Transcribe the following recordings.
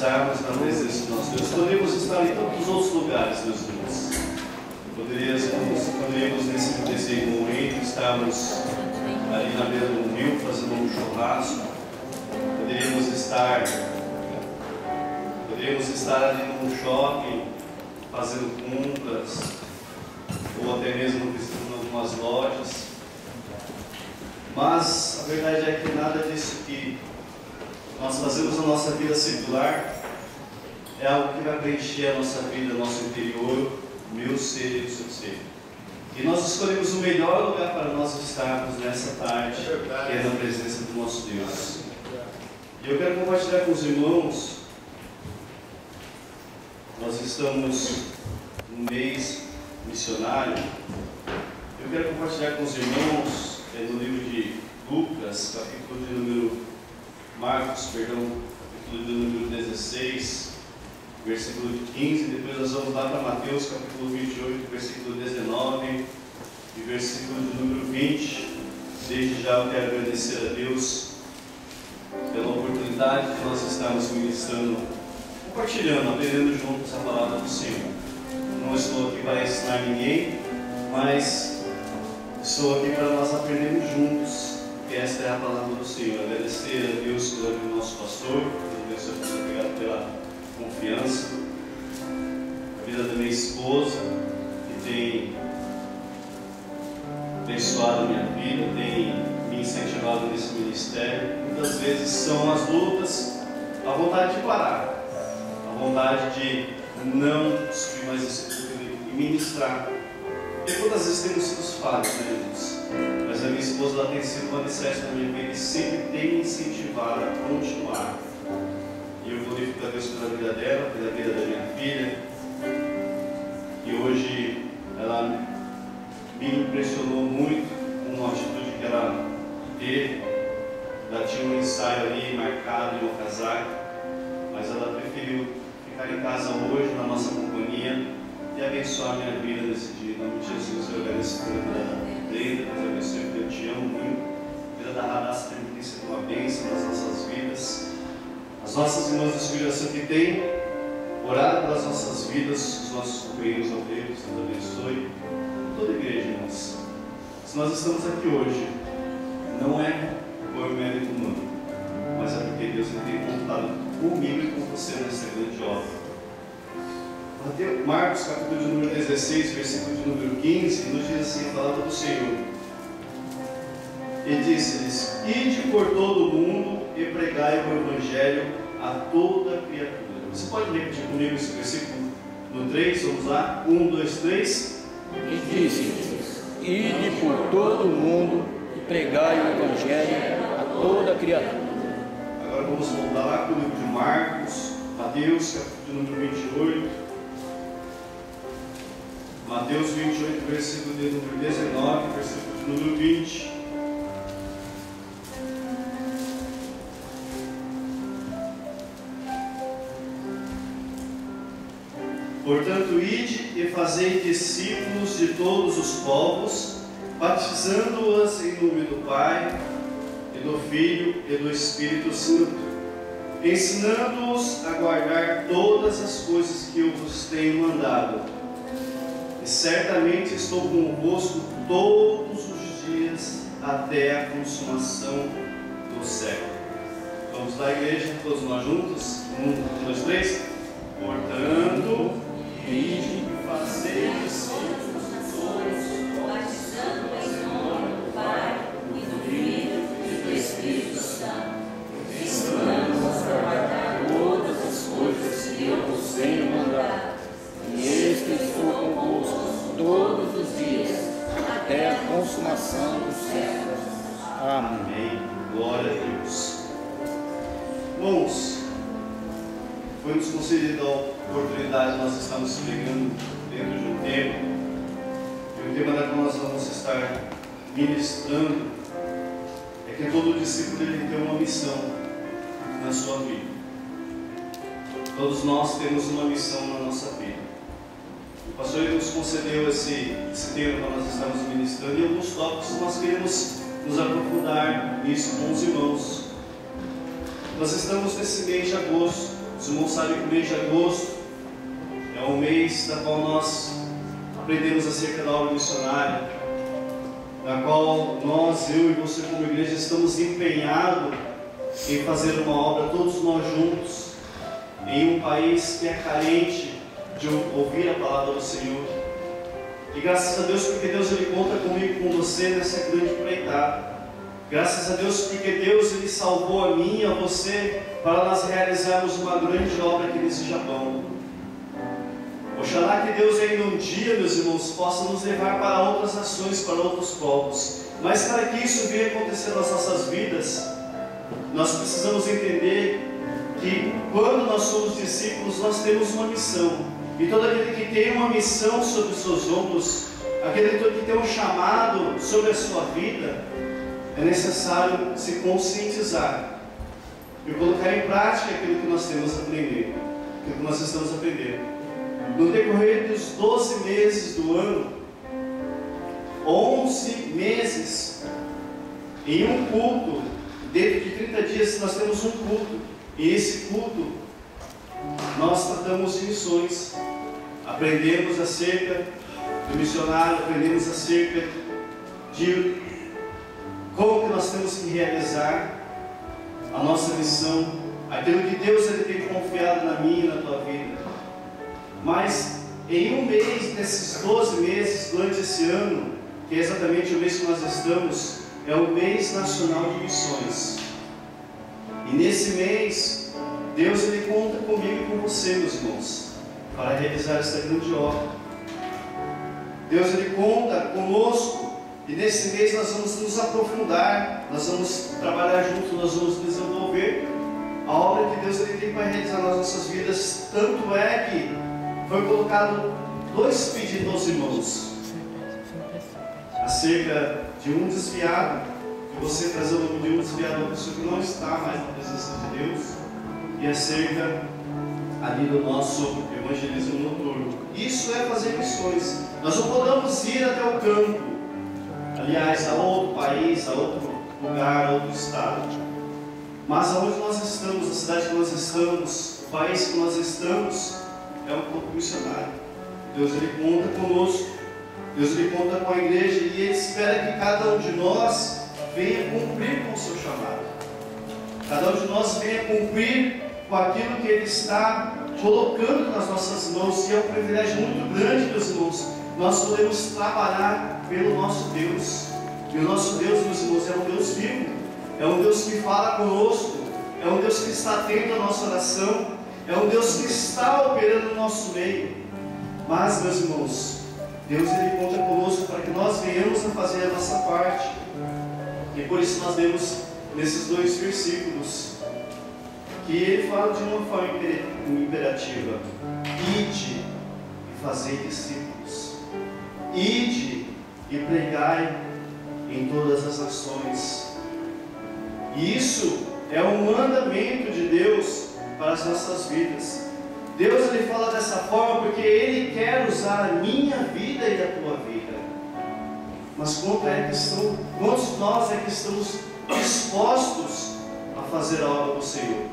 estarmos na presença do nosso Deus. Podemos estar em tantos outros lugares, meus irmãos. Poderíamos nesse momento estarmos ali na beira do rio fazendo um churrasco. Poderíamos estar ali num shopping fazendo compras, ou até mesmo visitando algumas lojas. Mas a verdade é que nada disso que nós fazemos na nossa vida secular é algo que vai preencher a nossa vida, nosso interior, o meu ser e o seu ser. E nós escolhemos o melhor lugar para nós estarmos nessa tarde, que é na presença do nosso Deus. E eu quero compartilhar com os irmãos. Nós estamos no mês missionário. Eu quero compartilhar com os irmãos no livro de Lucas, capítulo de número capítulo de número 16, versículo de 15. Depois nós vamos lá para Mateus, capítulo 28, versículo 19 e versículo de número 20. Desde já eu quero agradecer a Deus pela oportunidade que nós estamos ministrando, compartilhando, aprendendo juntos a palavra do Senhor. Não estou aqui para ensinar ninguém, mas estou aqui para nós aprendermos juntos, que esta é a palavra do Senhor. Agradecer a Deus pelo do nosso pastor, Deus, muito obrigado pela confiança, a vida da minha esposa, que tem abençoado a minha vida, tem me incentivado nesse ministério. Muitas vezes são as lutas, a vontade de parar, a vontade de não subir mais esse púlpito e ministrar. E quantas vezes temos sido falhos, né, irmãos? Mas a minha esposa, ela tem sido uma alicerce na minha vida e sempre tem me incentivado a continuar. E eu glorifico a Deus pela vida dela, pela vida da minha filha. E hoje ela me impressionou muito com uma atitude que ela teve. Ela tinha um ensaio ali marcado em Okazaki, mas ela preferiu ficar em casa hoje, na nossa companhia, e abençoar a minha vida nesse dia. Em nome de Jesus, eu agradeço pela vida da Brenda, Deus abençoe, porque eu te amo muito. A vida da Radassa tem sido uma bênção nas nossas vidas. As nossas irmãs do Espírito Santo que têm orado pelas nossas vidas, os nossos companheiros obreiros, Deus abençoe. Toda a igreja, irmãos. Se nós estamos aqui hoje, não é por mérito humano, mas é porque Deus tem contado comigo e com você nessa grande obra. Marcos, capítulo de número 16, versículo de número 15, nos diz assim a palavra do Senhor. E disse-lhes: ide por todo o mundo e pregai o Evangelho a toda criatura. Você pode repetir comigo esse versículo no 3? Vamos lá? 1, 2, 3. E disse-lhes: ide por todo o mundo e pregai o Evangelho a toda criatura. Agora vamos voltar lá para o livro de Marcos, Mateus, capítulo de número 28. Mateus 28, versículo de número 19, versículo de número 20. Portanto, ide e fazei discípulos de todos os povos, batizando-os em nome do Pai, e do Filho e do Espírito Santo, ensinando-os a guardar todas as coisas que eu vos tenho mandado. E certamente estou convosco todos os dias até a consumação do século. Vamos lá, igreja, todos nós juntos? 1, 2, 3. Portanto, ide e fazei discípulos de todos, batizando-os em nome do Pai, e do Filho e do Espírito Santo, ensinando-os a guardar todas as coisas que eu vos tenho mandado. E eis que estou convosco todos os dias, até a consumação dos séculos. Amém. Glória a Deus. Irmãos, foi-nos concedida a oportunidade, nós estamos pregando dentro de um tema, e o tema da qual nós vamos estar ministrando é que todo discípulo ele tem uma missão na sua vida. Todos nós temos uma missão na nossa vida. O pastor ele nos concedeu esse tema para nós estarmos ministrando, e alguns tópicos nós queremos nos aprofundar nisso com os irmãos. Nós estamos nesse mês de agosto, Os irmãos sabem que o mês de agosto é um mês da qual nós aprendemos acerca da obra missionária, na qual nós, eu e você como igreja, estamos empenhados em fazer uma obra, todos nós juntos, em um país que é carente de ouvir a palavra do Senhor. E graças a Deus, porque Deus Ele conta comigo e com você nessa grande empreitada. Graças a Deus, porque Deus Ele salvou a mim e a você para nós realizarmos uma grande obra aqui nesse Japão. Oxalá que Deus ainda um dia, meus irmãos, possa nos levar para outras nações, para outros povos. Mas para que isso venha acontecer nas nossas vidas, nós precisamos entender que quando nós somos discípulos, nós temos uma missão. E todo aquele que tem uma missão sobre os seus ombros, aquele que tem um chamado sobre a sua vida, é necessário se conscientizar e colocar em prática aquilo que nós temos a aprender, aquilo que nós estamos aprendendo. No decorrer dos 12 meses do ano, 11 meses, em um culto, dentro de 30 dias nós temos um culto, e esse culto nós tratamos de missões, aprendemos acerca do missionário, aprendemos acerca de como que nós temos que realizar a nossa missão, aquilo que Deus Ele tem confiado na minha e na tua vida. Mas em um mês, desses 12 meses, durante esse ano, que é exatamente o mês que nós estamos, é o mês nacional de missões. E nesse mês, Deus Ele conta comigo e com você, meus irmãos, para realizar essa grande obra. Deus Ele conta conosco, e nesse mês nós vamos nos aprofundar, nós vamos trabalhar juntos, nós vamos desenvolver a obra que Deus Ele tem para realizar nas nossas vidas. Tanto é que foi colocado 2 pedidos aos irmãos acerca de um desviado, que você trazer o nome de um desviado, uma pessoa que não está mais na presença de Deus, e acerca ali do nosso evangelismo noturno. Isso é fazer missões. Nós não podemos ir até o campo, aliás, a outro país, a outro lugar, a outro estado, mas aonde nós estamos, a cidade que nós estamos, o país que nós estamos, é um corpo missionário. Deus Ele conta conosco, Deus Ele conta com a igreja, e Ele espera que cada um de nós venha cumprir com o seu chamado, cada um de nós venha cumprir com aquilo que Ele está colocando nas nossas mãos. E é um privilégio muito grande, meus irmãos, nós podemos trabalhar pelo nosso Deus. E o nosso Deus, meus irmãos, é um Deus vivo, é um Deus que fala conosco, é um Deus que está atento à nossa oração, é um Deus que está operando no nosso meio. Mas, meus irmãos, Deus Ele conta conosco para que nós venhamos a fazer a nossa parte. E por isso nós vemos nesses 2 versículos que Ele fala de uma forma imperativa: ide e fazei discípulos, ide e pregai em todas as nações. E isso é um mandamento de Deus para as nossas vidas. Deus Ele fala dessa forma porque Ele quer usar a minha vida e a tua vida. Mas quantos de nós é que estamos dispostos a fazer a obra do Senhor?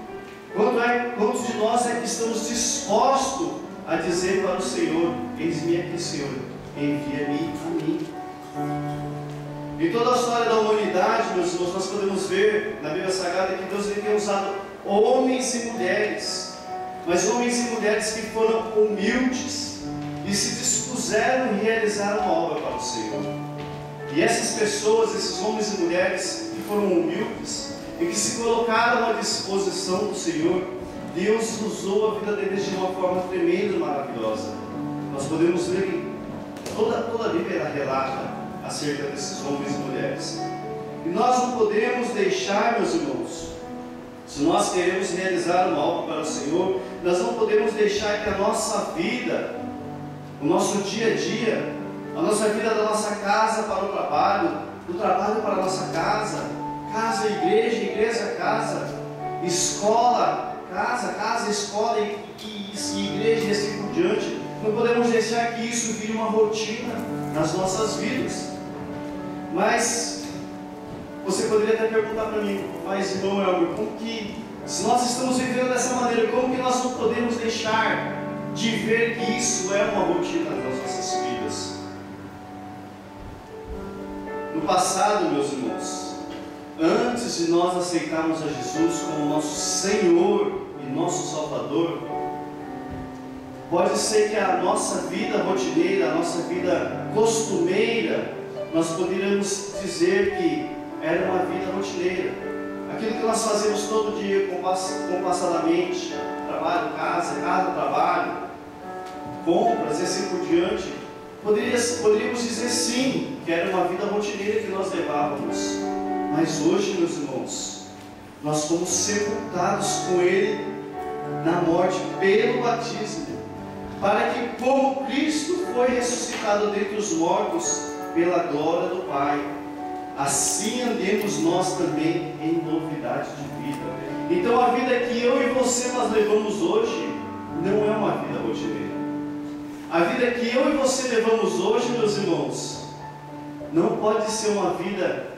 Quantos de nós é que estamos dispostos a dizer para o Senhor: eis-me aqui, Senhor, envia-me a mim? Em toda a história da humanidade, meus irmãos, nós podemos ver na Bíblia Sagrada que Deus Ele tem usado homens e mulheres, mas homens e mulheres que foram humildes e se dispuseram a realizar uma obra para o Senhor. E essas pessoas, esses homens e mulheres que foram humildes e que se colocaram à disposição do Senhor, Deus usou a vida deles de uma forma tremenda e maravilhosa. Nós podemos ver em toda a Bíblia relata acerca desses homens e mulheres. E nós não podemos deixar, meus irmãos, se nós queremos realizar uma obra para o Senhor, nós não podemos deixar que a nossa vida, o nosso dia a dia, a nossa vida da nossa casa para o trabalho, do trabalho para a nossa casa, casa, igreja, igreja, casa, escola, casa, escola e igreja e assim por diante. Não podemos deixar que isso vire uma rotina nas nossas vidas. Mas você poderia até perguntar para mim: mas irmão Elmer, como que Se nós estamos vivendo dessa maneira, como que nós não podemos deixar de ver que isso é uma rotina nas nossas vidas? No passado, meus irmãos, antes de nós aceitarmos a Jesus como nosso Senhor e nosso Salvador, pode ser que a nossa vida rotineira, a nossa vida costumeira, nós poderíamos dizer que era uma vida rotineira. Aquilo que nós fazemos todo dia, compassadamente, trabalho, casa, trabalho, compras e assim por diante, poderíamos dizer sim, que era uma vida rotineira que nós levávamos. Mas hoje, meus irmãos, nós fomos sepultados com Ele na morte pelo batismo, para que, como Cristo foi ressuscitado dentre os mortos pela glória do Pai, assim andemos nós também em novidade de vida. Então a vida que eu e você nós levamos hoje não é uma vida rotineira. A vida que eu e você levamos hoje, meus irmãos, não pode ser uma vida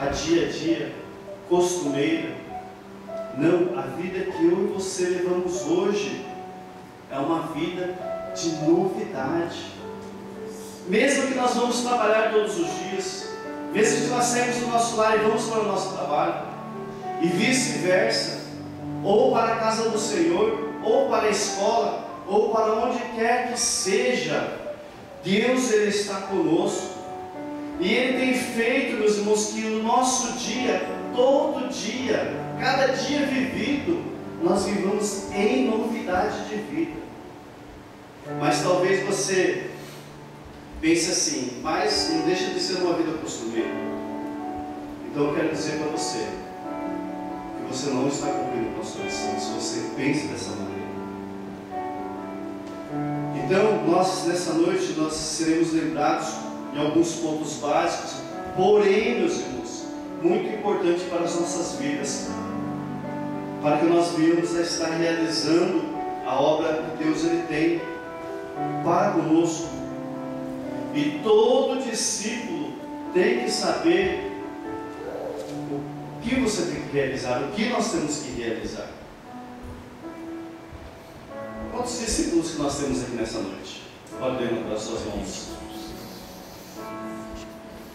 a dia, costumeira. Não, a vida que eu e você levamos hoje é uma vida de novidade. Mesmo que nós vamos trabalhar todos os dias, mesmo que nós saímos do nosso lar e vamos para o nosso trabalho, e vice-versa, ou para a casa do Senhor, ou para a escola, ou para onde quer que seja, Deus Ele está conosco, e Ele tem feito, meus irmãos, que o nosso dia, todo dia, cada dia vivido, nós vivamos em novidade de vida. Mas talvez você pense assim, mas não deixa de ser uma vida costumeira. Então eu quero dizer para você que você não está cumprindo com a sua missão se você pensa dessa maneira. Então nessa noite nós seremos lembrados de alguns pontos básicos, porém, meus irmãos, muito importante para as nossas vidas, para que nós venhamos a estar realizando a obra que Deus Ele tem para conosco. E todo discípulo tem que saber o que você tem que realizar, o que nós temos que realizar. Quantos discípulos que nós temos aqui nessa noite? Pode levantar as suas mãos.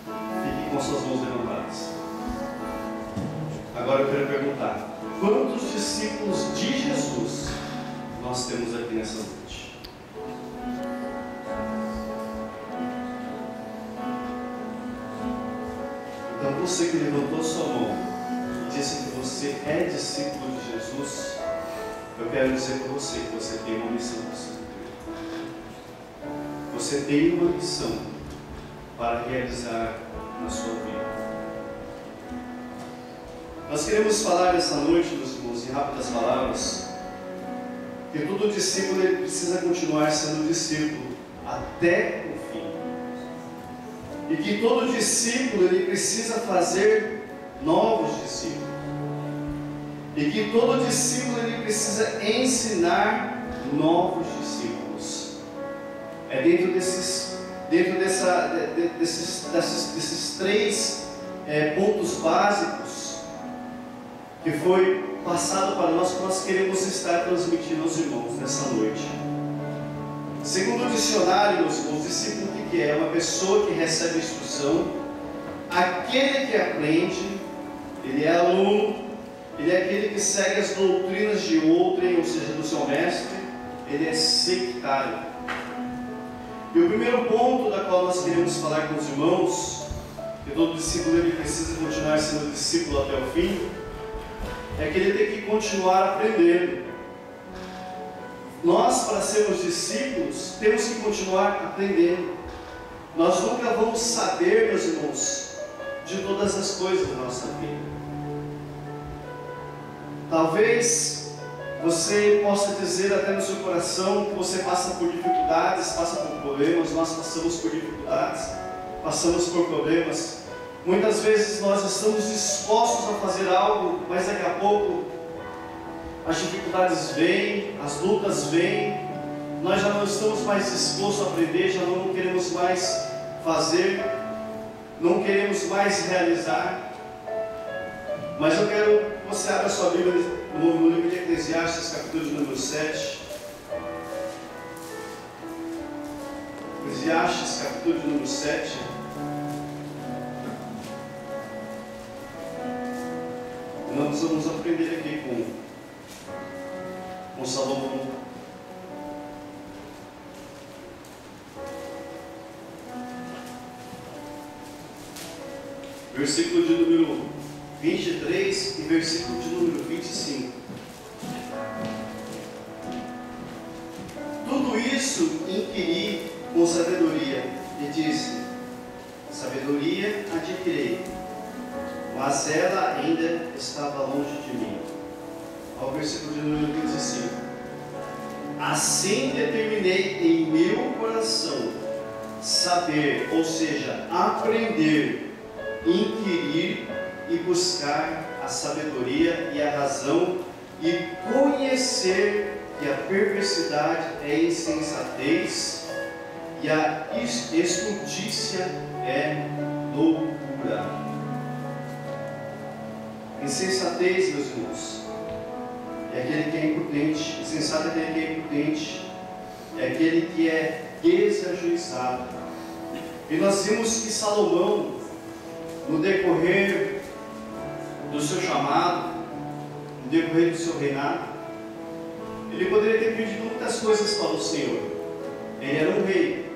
Fique com as suas mãos levantadas. Agora eu quero perguntar: quantos discípulos de Jesus nós temos aqui nessa noite? Então você que levantou sua mão e disse que você é discípulo de Jesus, eu quero dizer para você que você tem uma missão para se cumprir. Você tem uma missão para realizar na sua vida. Nós queremos falar essa noite, meus irmãos, em rápidas palavras, que todo discípulo ele precisa continuar sendo discípulo até o fim. E que todo discípulo ele precisa fazer novos discípulos. E que todo discípulo ele precisa ensinar novos discípulos. É dentro desses três pontos básicos que foi passado para nós, que nós queremos estar transmitindo aos irmãos nessa noite. Segundo o dicionário, meus irmãos, discípulo o que é? Uma pessoa que recebe instrução, aquele que aprende, ele é aluno, ele é aquele que segue as doutrinas de outrem, ou seja, do seu mestre, ele é sectário. E o primeiro ponto da qual nós queremos falar com os irmãos, que todo discípulo ele precisa continuar sendo discípulo até o fim, é que ele tem que continuar aprendendo. Nós, para sermos discípulos, temos que continuar aprendendo. Nós nunca vamos saber, meus irmãos, de todas as coisas da nossa vida. Talvez você possa dizer até no seu coração que você passa por dificuldades, passa por problemas. Nós passamos por dificuldades, passamos por problemas. Muitas vezes nós estamos dispostos a fazer algo, mas daqui a pouco as dificuldades vêm, as lutas vêm, nós já não estamos mais dispostos a aprender, já não queremos mais fazer, não queremos mais realizar. Mas eu quero você abra a sua Bíblia no livro de Eclesiastes, capítulo de número 7. Eclesiastes, capítulo de número 7. Nós vamos aprender aqui com Salomão. Versículo de número 23 e versículo de número 25. Tudo isso inquiri com sabedoria e disse: sabedoria adquirei, mas ela ainda estava longe de mim. Ao versículo de número 25. Assim determinei em meu coração saber, ou seja, aprender, inquirir e buscar a sabedoria e a razão, e conhecer que a perversidade é insensatez e a estultícia é loucura. Insensatez, meus irmãos, é aquele que é imprudente. Insensato é aquele que é imprudente, é aquele que é desajuizado. E nós vimos que Salomão, no decorrer do seu chamado, no decorrer do seu reinado, ele poderia ter pedido muitas coisas para o Senhor. Ele era um rei,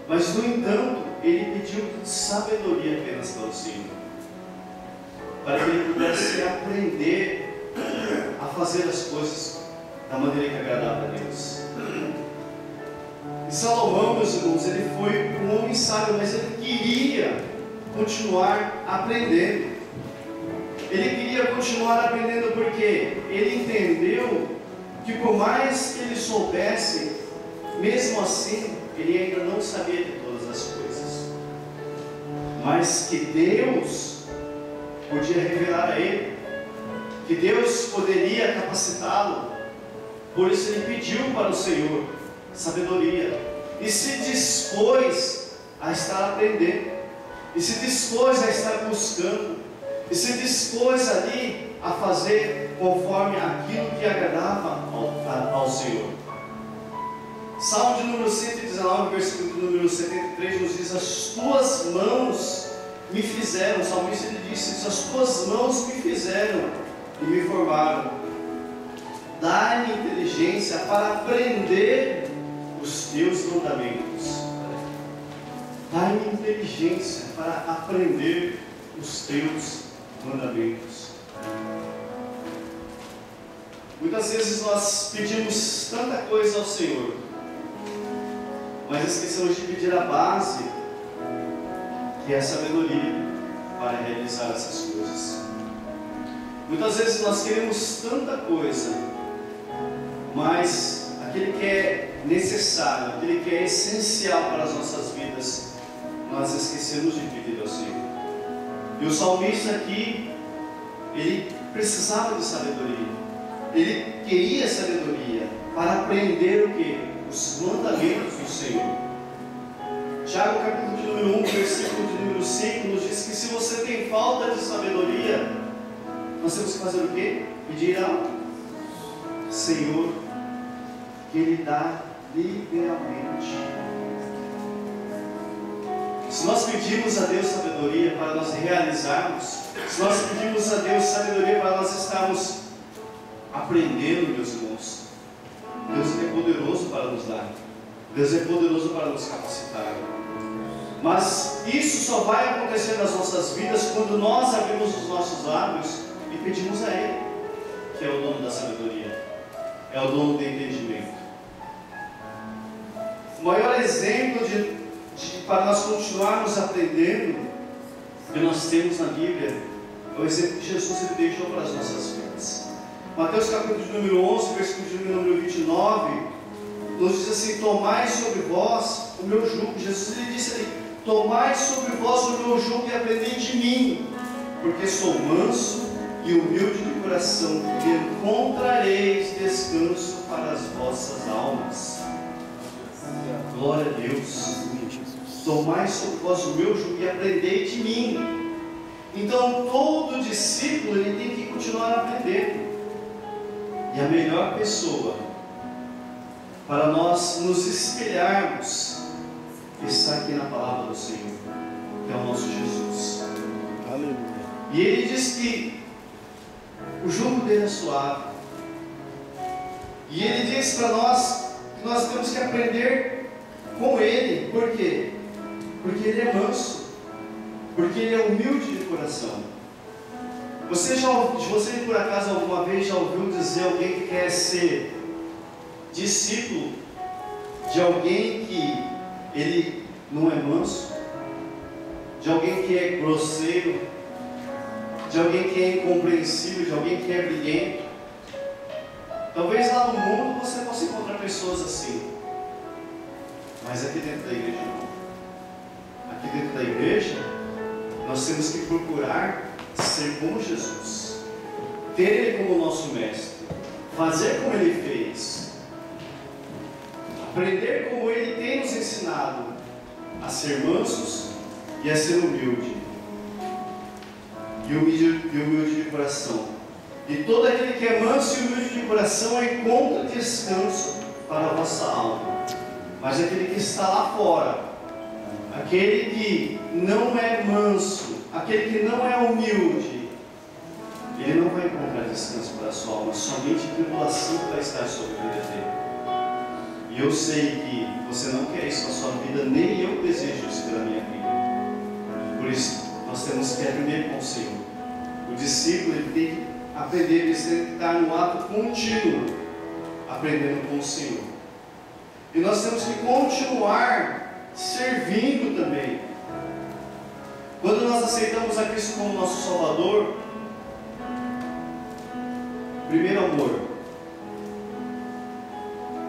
mas no entanto ele pediu sabedoria apenas para o Senhor, para que ele pudesse aprender a fazer as coisas da maneira que agradava a Deus. E Salomão, meus irmãos, ele foi um homem sábio, mas ele queria continuar aprendendo. Ele queria continuar aprendendo porque ele entendeu que por mais que ele soubesse, mesmo assim, ele ainda não sabia de todas as coisas, mas que Deus podia revelar a ele, que Deus poderia capacitá-lo. Por isso ele pediu para o Senhor sabedoria e se dispôs a estar aprendendo, e se dispôs a estar buscando, e se dispôs ali a fazer conforme aquilo que agradava ao Senhor. Salmo de número 119, versículo de número 73 nos diz: as tuas mãos me fizeram. O salmista ele disse: as tuas mãos me fizeram e me formaram. Dá-me inteligência para aprender os teus mandamentos. Dá-me inteligência para aprender os teus mandamentos. Muitas vezes nós pedimos tanta coisa ao Senhor, mas esquecemos de pedir a base, que é a sabedoria para realizar essas coisas. Muitas vezes nós queremos tanta coisa, mas aquele que é necessário, aquele que é essencial para as nossas vidas, nós esquecemos de pedir ao Senhor. E o salmista aqui, ele precisava de sabedoria. Ele queria sabedoria para aprender o que? Os mandamentos do Senhor. Tiago, capítulo de número 1, versículo de número 5, nos diz que se você tem falta de sabedoria, nós temos que fazer o quê? Pedir ao Senhor, que Ele dá liberalmente. Se nós pedimos a Deus sabedoria para nós realizarmos, se nós pedimos a Deus sabedoria para nós estarmos aprendendo, meus irmãos, Deus é poderoso para nos dar, Deus é poderoso para nos capacitar. Mas isso só vai acontecer nas nossas vidas quando nós abrimos os nossos lábios e pedimos a Ele, que é o dono da sabedoria, é o dono do entendimento. O maior exemplo para nós continuarmos aprendendo que nós temos na Bíblia é o exemplo que Jesus ele deixou para as nossas vidas. Mateus capítulo de número 11, versículo de número 29, nos diz assim: tomai sobre vós o meu jugo. Jesus ele disse ali: tomai sobre vós o meu jugo e aprendei de mim, porque sou manso e humilde de coração, e encontrareis descanso para as vossas almas. Glória a Deus. Tomai sobre vós o meu jugo e aprendei de mim. Então todo discípulo ele tem que continuar a aprender. E a melhor pessoa para nós nos espelharmos está aqui na palavra do Senhor, que é o nosso Jesus. Aleluia. E ele diz que o jugo dele é suave. E ele diz para nós que nós temos que aprender com ele. Por quê? Porque ele é manso. Porque ele é humilde de coração. Você por acaso alguma vez já ouviu dizer alguém que quer ser discípulo de alguém que ele não é manso? De alguém que é grosseiro? De alguém que é incompreensível? De alguém que é brilhante? Talvez lá no mundo você possa encontrar pessoas assim. Mas aqui dentro da igreja não. Aqui dentro da igreja nós temos que procurar ser como Jesus, ter Ele como nosso mestre, fazer como Ele fez, aprender como Ele tem nos ensinado a ser mansos e a ser humilde e humilde de coração. E todo aquele que é manso e humilde de coração encontra descanso para a vossa alma. Mas aquele que está lá fora, aquele que não é manso, aquele que não é humilde, ele não vai encontrar descanso para a sua alma, somente tribulação vai estar sobre a vida dele. E eu sei que você não quer isso na sua vida, nem eu desejo isso pela minha vida. Por isso, nós temos que aprender com o Senhor. O discípulo ele tem que aprender, ele tem que estar no ato contínuo, aprendendo com o Senhor. E nós temos que continuar servindo também. Quando nós aceitamos a Cristo como nosso Salvador, primeiro amor,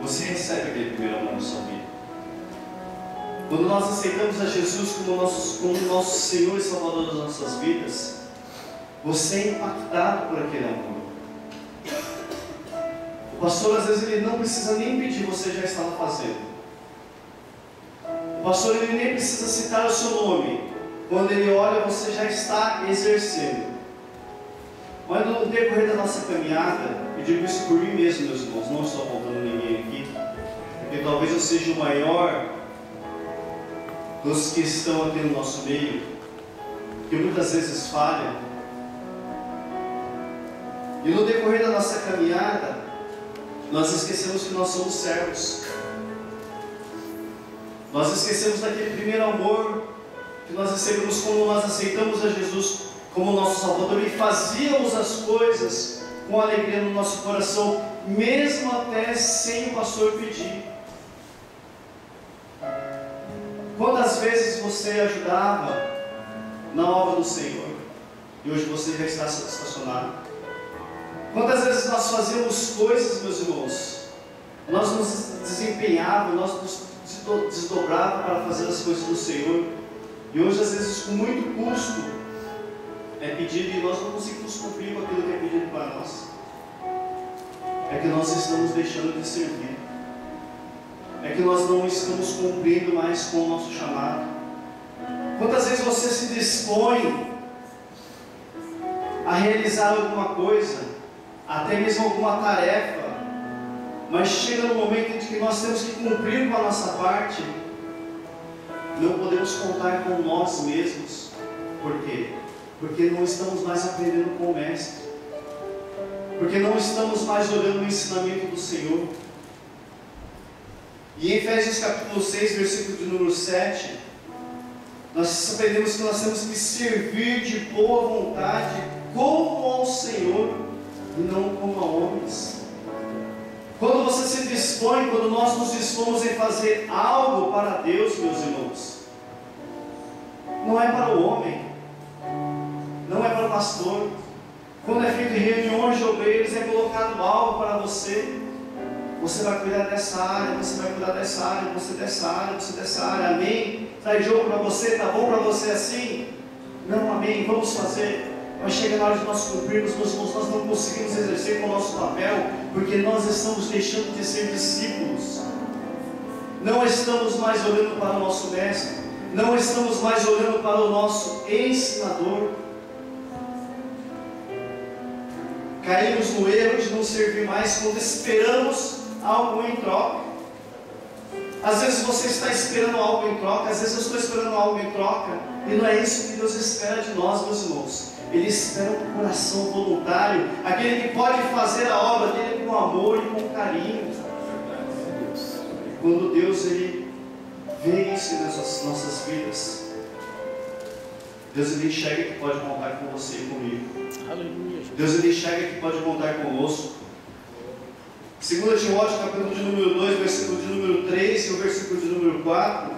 você recebe aquele primeiro amor na sua vida. Quando nós aceitamos a Jesus como nosso Senhor e Salvador das nossas vidas, você é impactado por aquele amor. O pastor às vezes ele não precisa nem pedir, você já estava fazendo. O pastor ele nem precisa citar o seu nome. Quando ele olha, você já está exercendo. Mas no decorrer da nossa caminhada, eu digo isso por mim mesmo, meus irmãos, não estou apontando ninguém aqui, porque talvez eu seja o maior dos que estão aqui no nosso meio, que muitas vezes falham. E no decorrer da nossa caminhada, nós esquecemos que nós somos servos. Nós esquecemos daquele primeiro amor que nós recebemos quando nós aceitamos a Jesus como nosso Salvador e fazíamos as coisas com alegria no nosso coração, mesmo até sem o pastor pedir. Quantas vezes você ajudava na obra do Senhor e hoje você já está estacionado? Quantas vezes nós fazíamos coisas, meus irmãos, nós nos desempenhávamos, nós nos desdobrávamos para fazer as coisas do Senhor, e hoje às vezes com muito custo é pedido e nós não conseguimos cumprir com aquilo que é pedido para nós. É que nós estamos deixando de servir, é que nós não estamos cumprindo mais com o nosso chamado. Quantas vezes você se dispõe a realizar alguma coisa, até mesmo alguma tarefa, mas chega no momento em que nós temos que cumprir com a nossa parte, não podemos contar com nós mesmos. Por quê? Porque não estamos mais aprendendo com o Mestre, porque não estamos mais olhando o ensinamento do Senhor. E em Efésios capítulo 6, versículo de número 7, nós aprendemos que nós temos que servir de boa vontade como ao Senhor e não como a homens. Quando você se dispõe, quando nós nos dispomos em fazer algo para Deus, meus irmãos, não é para o homem, não é para o pastor. Quando é feito reuniões de obreiros, é colocado algo para você. Você vai cuidar dessa área, você vai cuidar dessa área, você dessa área, você dessa área, amém? Está de jogo para você, está bom para você assim? Não, amém, vamos fazer. Mas chega na hora de nós cumprirmos, meus irmãos, nós não conseguimos exercer com o nosso papel, porque nós estamos deixando de ser discípulos. Não estamos mais olhando para o nosso mestre, não estamos mais olhando para o nosso ensinador. caímos no erro de não servir mais quando esperamos algo em troca. Às vezes você está esperando algo em troca, às vezes eu estou esperando algo em troca, e não é isso que Deus espera de nós, meus irmãos. Ele espera um coração voluntário, aquele que pode fazer a obra dele com amor e com carinho. Quando Deus ele vê isso nas nossas vidas, Deus ele enxerga que pode contar com você e comigo. Aleluia. Deus ele enxerga que pode contar conosco. 2 Timóteo, capítulo de número 2, versículo de número 3 e o versículo de número 4.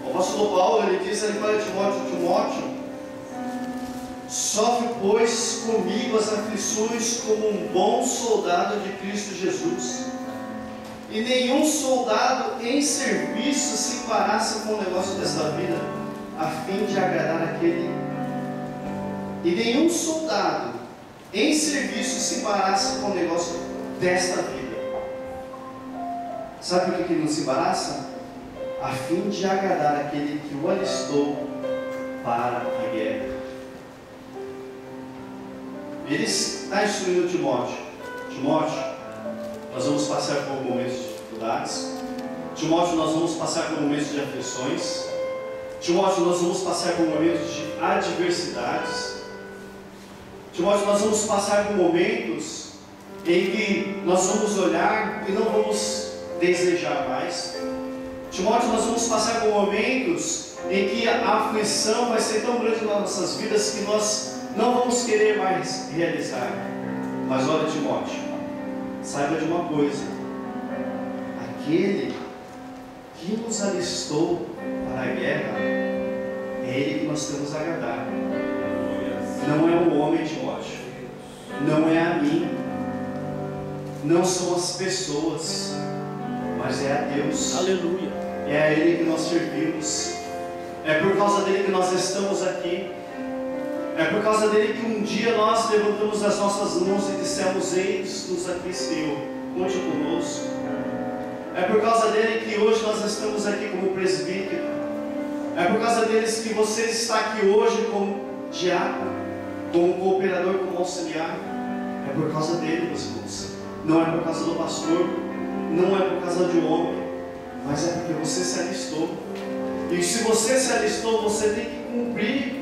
O apóstolo Paulo ele diz ali para Timóteo: sofre, pois, comigo as aflições como um bom soldado de Cristo Jesus. E nenhum soldado em serviço se embaraça com o negócio desta vida, a fim de agradar aquele. E nenhum soldado em serviço se embaraça com o negócio desta vida. Sabe por que ele não se embaraça? A fim de agradar aquele que o alistou para a guerra. Ele está instruindo Timóteo: nós vamos passar por momentos de dificuldades. Timóteo, nós vamos passar por momentos de aflições. Timóteo, nós vamos passar por momentos de adversidades. Timóteo, nós vamos passar por momentos em que nós vamos olhar e não vamos desejar mais. Timóteo, nós vamos passar por momentos em que a aflição vai ser tão grande nas nossas vidas que nós não vamos querer mais realizar. Mas olha, Timóteo, saiba de uma coisa: aquele que nos alistou para a guerra, é Ele que nós temos a agradar. Não é o homem, Timóteo, não é a mim, não são as pessoas, mas é a Deus. Aleluia. É a Ele que nós servimos. É por causa dele que nós estamos aqui. É por causa dele que um dia nós levantamos as nossas mãos e dissemos: eis-nos aqui, Senhor, conte conosco. É por causa dele que hoje nós estamos aqui como presbítero. É por causa deles que você está aqui hoje como diácono, como cooperador, como auxiliar. É por causa dele, meus irmãos. Não é por causa do pastor, não é por causa de um homem, mas é porque você se alistou. E se você se alistou, você tem que cumprir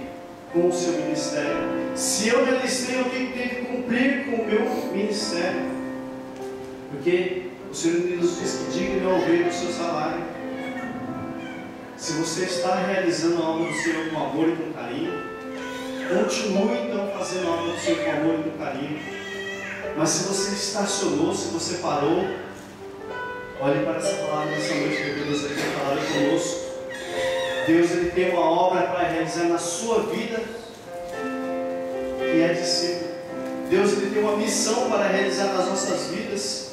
com o seu ministério. Se eu me alistei, eu tenho que cumprir com o meu ministério. Porque o Senhor nos diz que digno é o rei do seu salário. Se você está realizando a obra do Senhor com amor e com carinho, continue então fazendo a obra do Senhor com amor e com carinho. Mas se você estacionou, se você parou, olhe para essa palavra nessa noite que Deus aqui falado conosco. Deus ele tem uma obra para realizar na sua vida, que é discípulo. Deus ele tem uma missão para realizar nas nossas vidas.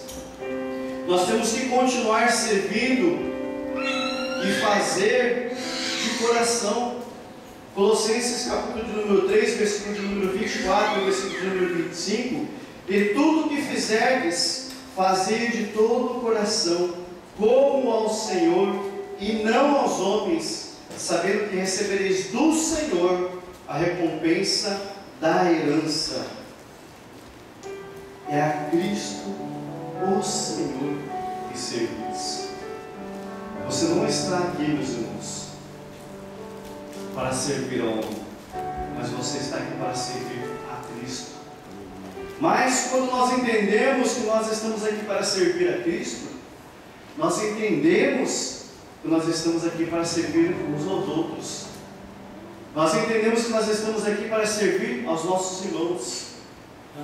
Nós temos que continuar servindo e fazer de coração. Colossenses capítulo de número 3, versículo de número 24, versículo de número 25. E tudo que fizerdes, fazei de todo o coração, como ao Senhor e não aos homens, sabendo que recebereis do Senhor a recompensa da herança. É a Cristo, o Senhor, que servis. Você não está aqui, meus irmãos, para servir ao homem, mas você está aqui para servir a Cristo. Mas quando nós entendemos que nós estamos aqui para servir a Cristo, nós entendemos que nós estamos aqui para servir uns aos outros. Nós entendemos que nós estamos aqui para servir aos nossos irmãos.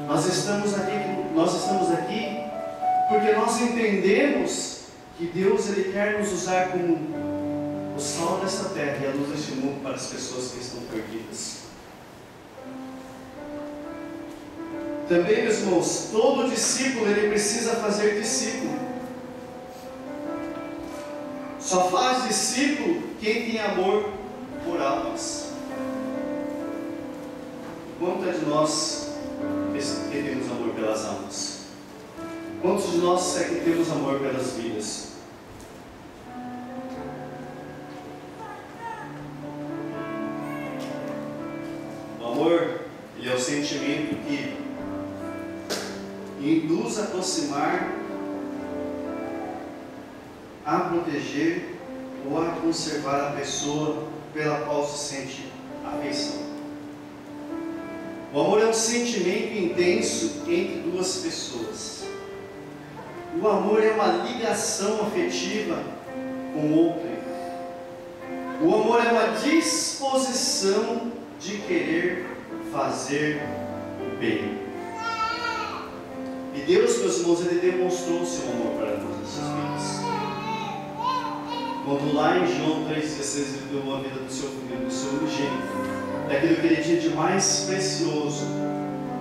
Nós estamos aqui porque nós entendemos que Deus ele quer nos usar como o sal desta terra e a luz deste mundo para as pessoas que estão perdidas. Também, meus irmãos, todo discípulo ele precisa fazer discípulo. Só faz discípulo quem tem amor por almas. Quantos é de nós que temos amor pelas almas? Quantos de nós é que temos amor pelas vidas? O amor, ele é o e nos aproximar, a proteger ou a conservar a pessoa pela qual se sente afeição. O amor é um sentimento intenso entre duas pessoas. O amor é uma ligação afetiva com outra. O amor é uma disposição de querer fazer o bem. E Deus, meus irmãos, Ele demonstrou o seu amor para nós nessas vidas. Quando lá em João 3,16 Ele deu a vida do seu filho, do seu unigênito, daquilo que Ele tinha de mais precioso.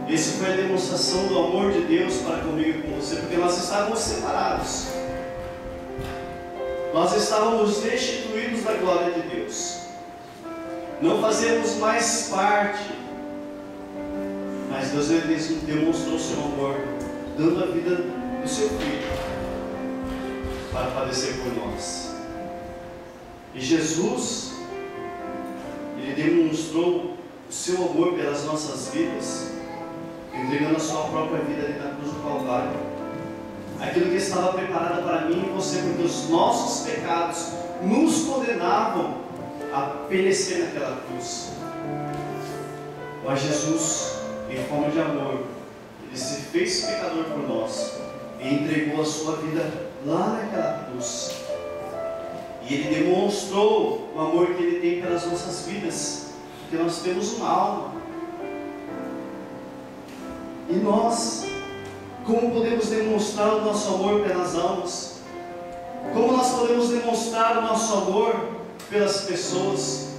Essa foi a demonstração do amor de Deus para comigo e com você, porque nós estávamos separados. Nós estávamos destituídos da glória de Deus. Não fazíamos mais parte. Mas Deus demonstrou o seu amor, dando a vida do seu Filho para padecer por nós. E Jesus, Ele demonstrou o seu amor pelas nossas vidas, entregando a sua própria vida ali na cruz do Calvário. Aquilo que estava preparado para mim e você, porque os nossos pecados nos condenavam a perecer naquela cruz. Mas Jesus, em forma de amor, Ele se fez pecador por nós e entregou a sua vida lá naquela cruz. E Ele demonstrou o amor que Ele tem pelas nossas vidas, porque nós temos uma alma. E nós, como podemos demonstrar o nosso amor pelas almas? Como nós podemos demonstrar o nosso amor pelas pessoas?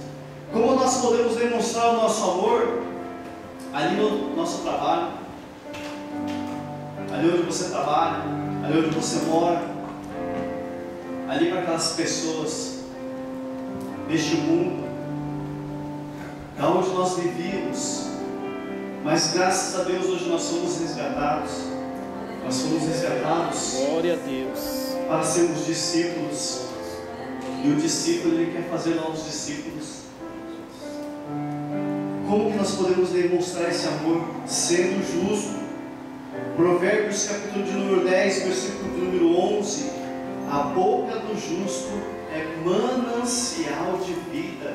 Como nós podemos demonstrar o nosso amor ali no nosso trabalho? Ali onde você trabalha, ali onde você mora, ali para aquelas pessoas deste mundo, da onde nós vivíamos. Mas graças a Deus hoje nós somos resgatados. Nós fomos resgatados. Glória a Deus. Para sermos discípulos. E o discípulo, ele quer fazer novos discípulos. Como que nós podemos demonstrar esse amor? Sendo justo. Provérbios capítulo de número 10, versículo de número 11. A boca do justo é manancial de vida.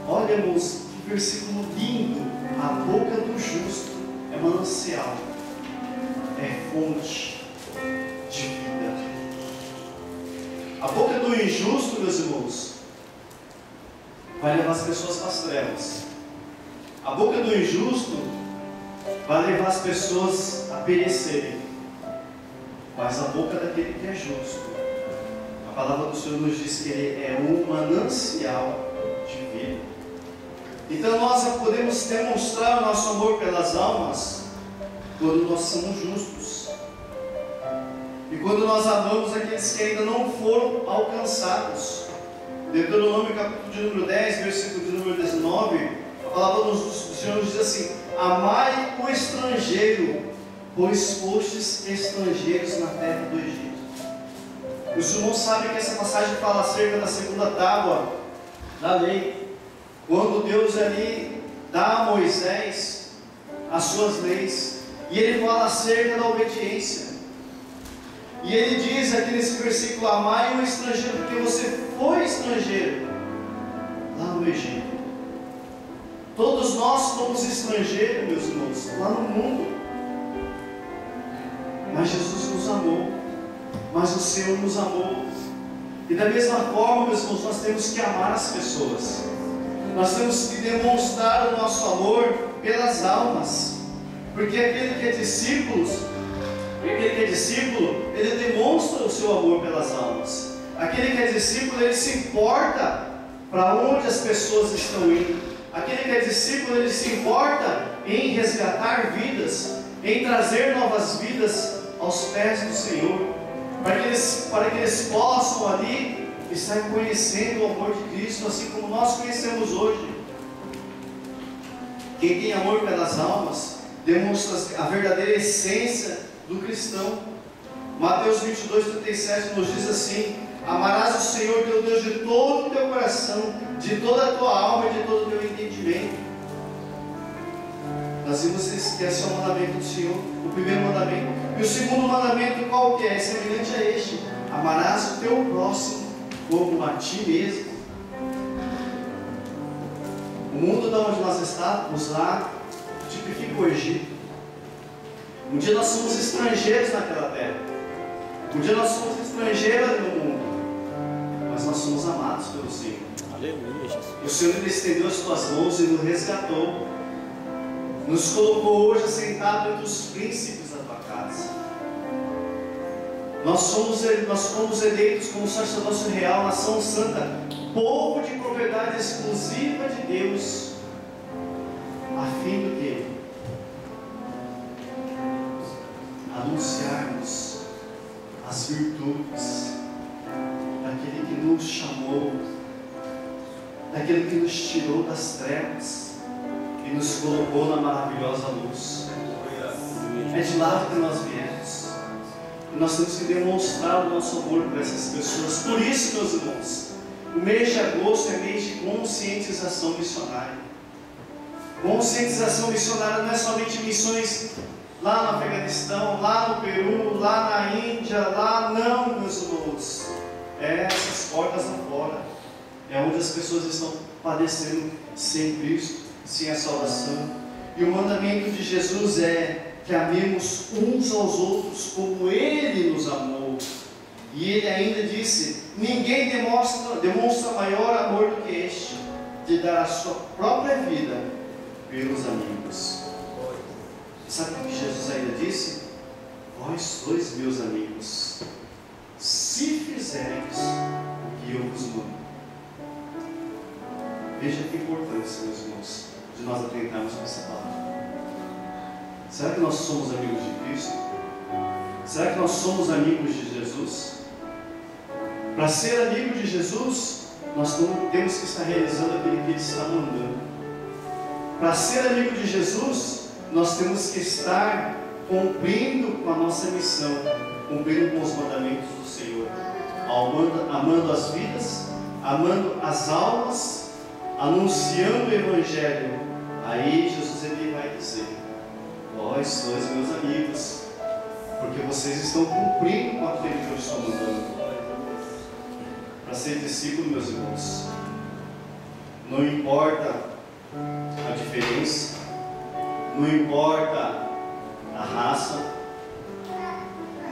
Olha, irmãos, que versículo lindo. A boca do justo é manancial, é fonte de vida. A boca do injusto, meus irmãos, vai levar as pessoas para as trevas. A boca do injusto vai levar as pessoas a perecerem. Mas a boca daquele que é justo, a palavra do Senhor nos diz que ele é um manancial de vida. Então nós podemos demonstrar o nosso amor pelas almas quando nós somos justos. E quando nós amamos aqueles que ainda não foram alcançados. Deuteronômio capítulo de número 10, versículo de número 19, a palavra do Senhor nos diz assim: amai o estrangeiro, pois fostes estrangeiros na terra do Egito. Os irmãos sabem que essa passagem fala acerca da segunda tábua da lei, quando Deus ali dá a Moisés as suas leis, e ele fala acerca da obediência. E ele diz aqui nesse versículo: amai o estrangeiro, porque você foi estrangeiro lá no Egito. Todos nós somos estrangeiros, meus irmãos, lá no mundo. Mas Jesus nos amou, mas o Senhor nos amou. E da mesma forma, meus irmãos, nós temos que amar as pessoas. Nós temos que demonstrar o nosso amor pelas almas. Porque aquele que é discípulo, ele demonstra o seu amor pelas almas. Aquele que é discípulo, ele se importa para onde as pessoas estão indo. Aquele que é discípulo, ele se importa em resgatar vidas, em trazer novas vidas aos pés do Senhor, para que eles possam ali estar conhecendo o amor de Cristo, assim como nós conhecemos hoje. Quem tem amor pelas almas demonstra a verdadeira essência do cristão. Mateus 22:37 nos diz assim: amarás o Senhor teu Deus de todo o teu coração, de toda a tua alma e de todo o teu entendimento. Nós vimos que esse é o mandamento do Senhor, o primeiro mandamento. E o segundo mandamento qual que é? É semelhante a este: amarás o teu próximo como a ti mesmo. O mundo de onde nós estávamos lá tipifica o Egito. Um dia nós somos estrangeiros naquela terra. Um dia nós somos estrangeiros no mundo. Mas nós somos amados pelo Senhor. Aleluia, Jesus. E o Senhor estendeu as suas mãos e nos resgatou. Nos colocou hoje sentado entre os príncipes da tua casa. Nós fomos eleitos como sacerdócio real, nação santa, povo de propriedade exclusiva de Deus, a fim do que? Anunciarmos as virtudes daquele que nos chamou, daquele que nos tirou das trevas e nos colocou na maravilhosa luz. É de lá que nós viemos. E nós temos que demonstrar o nosso amor para essas pessoas. Por isso, meus irmãos, o mês de agosto é mês de conscientização missionária. Conscientização missionária não é somente missões lá no Afeganistão, lá no Peru, lá na Índia, lá não, meus irmãos. É essas portas lá fora. É onde as pessoas estão padecendo sem Cristo, sem a salvação. E o mandamento de Jesus é que amemos uns aos outros como Ele nos amou. E Ele ainda disse: ninguém demonstra maior amor do que este, de dar a sua própria vida pelos amigos. Sabe o que Jesus ainda disse? Vós sois meus amigos, se fizerdes o que eu vos mando. Veja que importante, meus irmãos, de nós atentarmos com essa palavra. Será que nós somos amigos de Cristo? Será que nós somos amigos de Jesus? Para ser amigo de Jesus, nós temos que estar realizando aquilo que Ele está mandando. Para ser amigo de Jesus, nós temos que estar cumprindo com a nossa missão, cumprindo com os mandamentos do Senhor, amando as vidas, amando as almas, anunciando o Evangelho. Aí Jesus ele vai dizer: vós sois meus amigos, porque vocês estão cumprindo com aquilo que eu estou mandando. Para ser discípulo, meus irmãos, não importa a diferença, não importa a raça,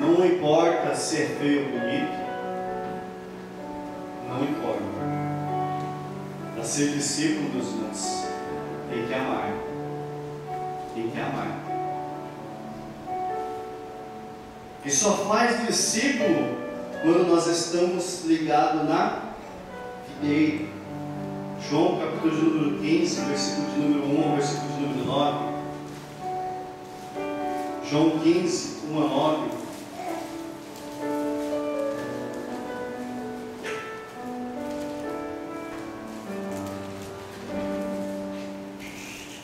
não importa se é feio ou bonito, não importa. Para ser discípulo, meus irmãos, tem que amar. Tem que amar. E só faz discípulo quando nós estamos ligados na videira. João capítulo de número 15, versículo de número 1 ao versículo de número 9. João 15, 1 a 9.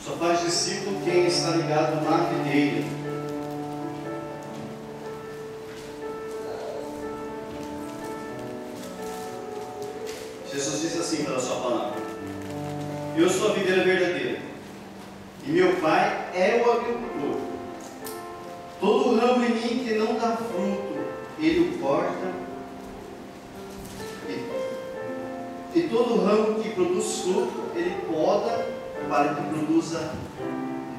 Só faz discípulo quem está ligado na videira. Jesus diz assim pela sua palavra: eu sou a videira verdadeira, e meu Pai é o agricultor. Todo ramo em mim que não dá fruto, Ele o corta, e todo ramo que produz fruto, Ele poda, para que produza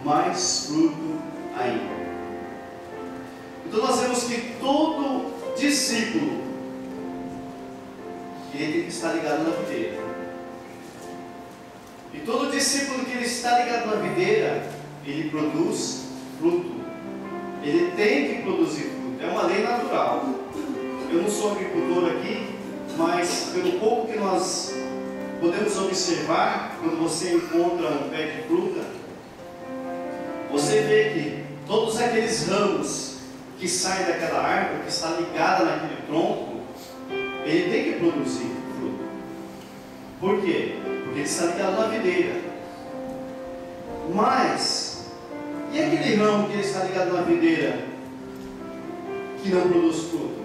mais fruto ainda. Então nós vemos que todo discípulo ele tem que estar ligado na videira. E todo discípulo que ele está ligado na videira, ele produz fruto. Ele tem que produzir fruto. É uma lei natural. Eu não sou agricultor aqui, mas pelo pouco que nós podemos observar, quando você encontra um pé de fruta, você vê que todos aqueles ramos que saem daquela árvore, que está ligada naquele tronco, ele tem que produzir fruto. Por quê? Porque ele está ligado na videira. Mas, e aquele ramo que ele está ligado na videira, que não produz fruto?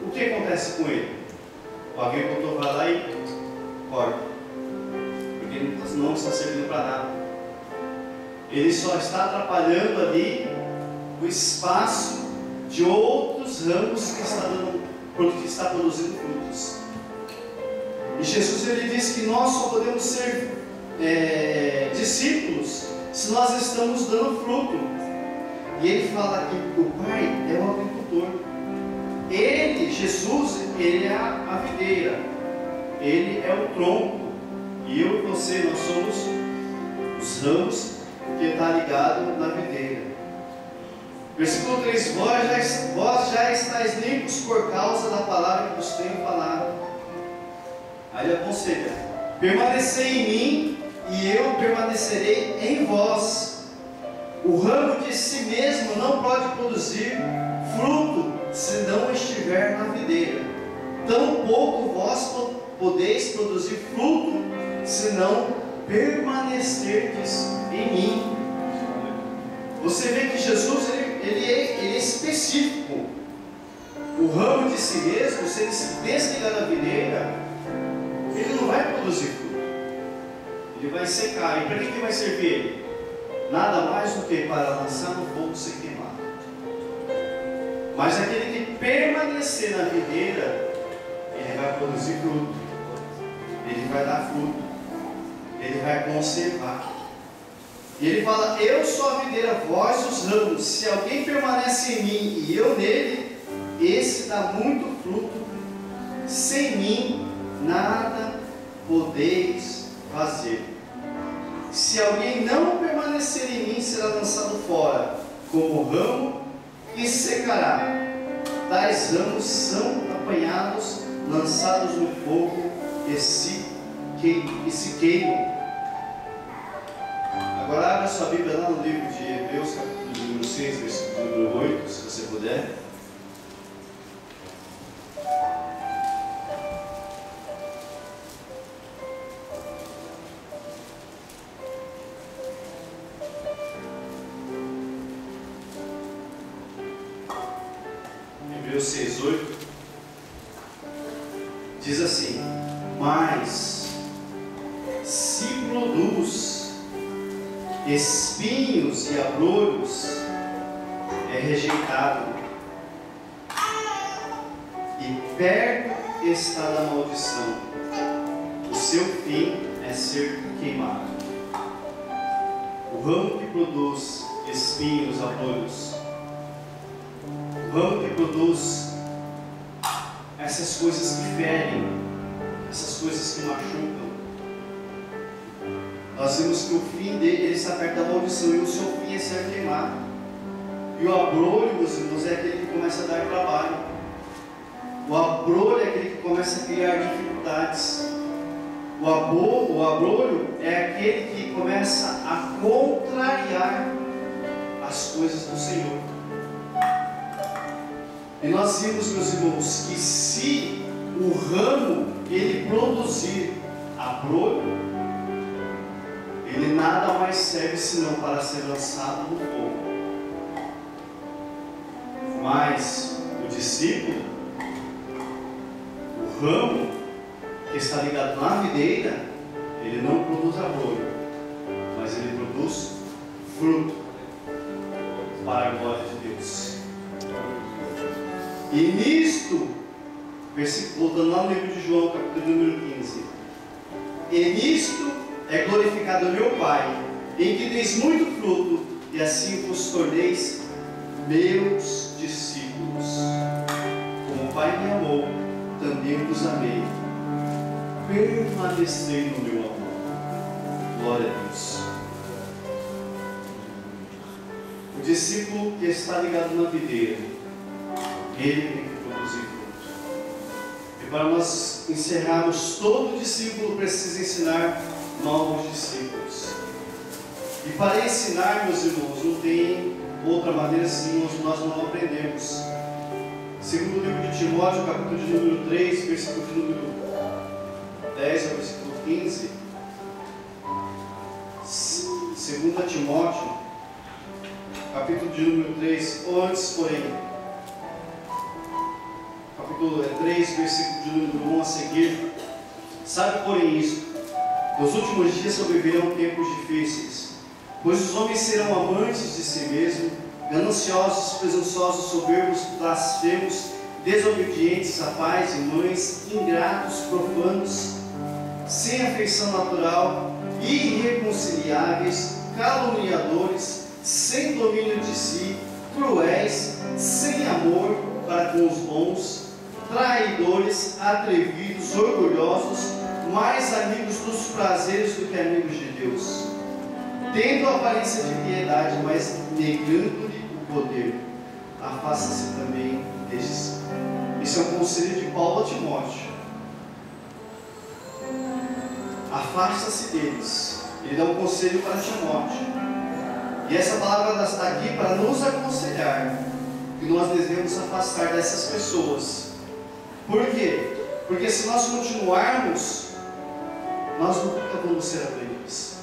O que acontece com ele? O agricultor vai lá e corta, porque não está servindo para nada. ele só está atrapalhando ali o espaço de outros ramos que está produzindo frutos. E Jesus ele diz que nós só podemos ser discípulos se nós estamos dando fruto. E ele fala que o Pai é o agricultor. Ele, Jesus, ele é a videira, ele é o tronco, e eu e você, nós somos os ramos que está ligado na videira. Versículo 3: vós já estáis limpos por causa da palavra que vos tenho falado. Aí ele aconselha: permanecei em mim e eu permanecerei em vós. O ramo de si mesmo não pode produzir fruto se não estiver na videira. Tampouco vós podeis produzir fruto se não permanecerdes em mim. Você vê que Jesus ele é específico. O ramo de si mesmo, se ele se desligar da videira, ele não vai produzir fruto, ele vai secar. E para que vai servir ele? Nada mais do que para lançar no fogo sem queimar. Mas aquele que permanecer na videira, ele vai produzir fruto, ele vai dar fruto, ele vai conservar. E ele fala: eu sou a videira, vós os ramos. Se alguém permanece em mim e eu nele, esse dá muito fruto. Sem mim nada podeis fazer. Se alguém não permanecer em mim, será lançado fora como ramo e secará. Tais ramos são apanhados, lançados no fogo e se queimam. Agora abra sua Bíblia lá no livro de Hebreus, capítulo número 6, versículo número 8, se você puder. Hebreus 6, 8 diz assim: mas se produz espinhos e abrolhos, é rejeitado, e perto está da maldição, o seu fim é ser queimado. O ramo que produz espinhos, abrolhos, o ramo que produz essas coisas que ferem, essas coisas que machucam, nós vimos que o fim dele ele está perto da maldição, e o seu fim é ser queimado. E o abrolho, meus irmãos, é aquele que começa a dar trabalho. O abrolho é aquele que começa a criar dificuldades. O abrolho é aquele que começa a contrariar as coisas do Senhor. E nós vimos, meus irmãos, que se o ramo ele produzir abrolho, ele nada mais serve senão para ser lançado no fogo. Mas o discípulo, o ramo que está ligado na videira, ele não produz abrolho, mas ele produz fruto para a glória de Deus. E nisto, voltando lá no livro de João, capítulo número 15, e nisto é glorificado o meu Pai, em que deis muito fruto, e assim vos torneis meus discípulos. Como o Pai me amou, também vos amei. Permanecei no meu amor. Glória a Deus. O discípulo que está ligado na videira, ele tem que produzir fruto. E para nós encerrarmos, todo discípulo precisa ensinar novos discípulos. E para ensinar, meus irmãos, não tem outra maneira senão nós não aprendemos. Segundo o livro de Timóteo, capítulo de número 3, versículo de número 10 ao versículo 15. 2 Timóteo, capítulo de número 3, ou antes, porém, capítulo 3, versículo de número 1 a seguir. Sabe, porém, isto: nos últimos dias sobrevirão tempos difíceis, Pois os homens serão amantes de si mesmos, gananciosos, presunçosos, soberbos, blasfemos, desobedientes a pais e mães, ingratos, profanos, sem afeição natural, irreconciliáveis, caluniadores, sem domínio de si, cruéis, sem amor para com os bons, traidores, atrevidos, orgulhosos, mais amigos dos prazeres do que amigos de Deus, tendo a aparência de piedade, mas negando-lhe o poder. Afasta-se também destes. Isso é um conselho de Paulo a Timóteo. Afasta-se deles. Ele dá um conselho para Timóteo. E essa palavra está aqui para nos aconselhar que nós devemos afastar dessas pessoas. Por quê? Porque se nós continuarmos, nós nunca vamos ser aprendidos.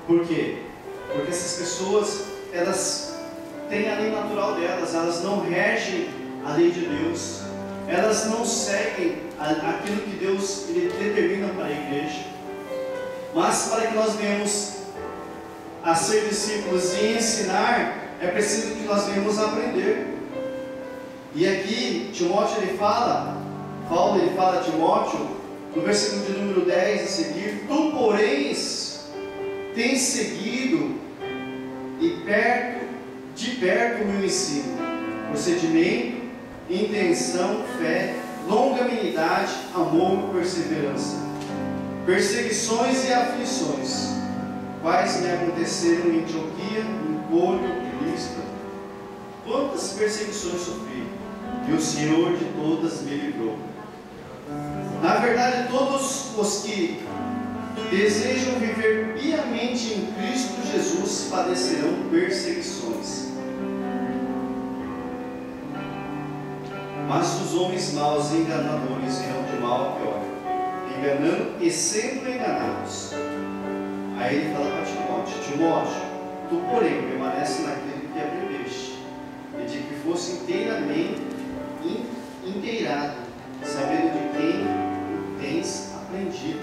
Por quê? Porque essas pessoas, elas têm a lei natural delas, elas não regem a lei de Deus, elas não seguem aquilo que Deus ele determina para a igreja. Mas para que nós venhamos a ser discípulos e ensinar, é preciso que nós venhamos a aprender. E aqui Timóteo Paulo ele fala a Timóteo, no versículo de número 10 a seguir: tu, porém, tens seguido de perto o meu ensino, procedimento, intenção, fé, longanimidade, amor, perseverança, perseguições e aflições, quais me aconteceram em Antioquia, em Icônio, em Listra. Quantas perseguições sofri, e o Senhor de todas me livrou. Na verdade, todos os que desejam viver piamente em Cristo Jesus padecerão perseguições. Mas os homens maus e enganadores irão de mal a pior, enganando e sendo enganados. Aí ele fala para Timóteo: Timóteo, tu, porém, permanece naquilo que aprendeste, e de que fosse inteiramente inteirado, sabendo de quem tens aprendido,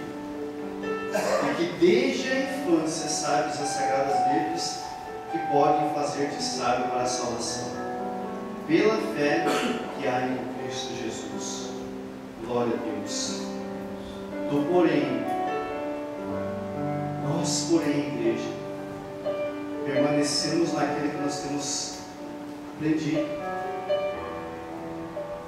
e que desde a infância sabes as sagradas letras que podem fazer-te sábio para a salvação, pela fé que há em Cristo Jesus. Glória a Deus. Nós, porém, igreja, permanecemos naquilo que nós temos aprendido,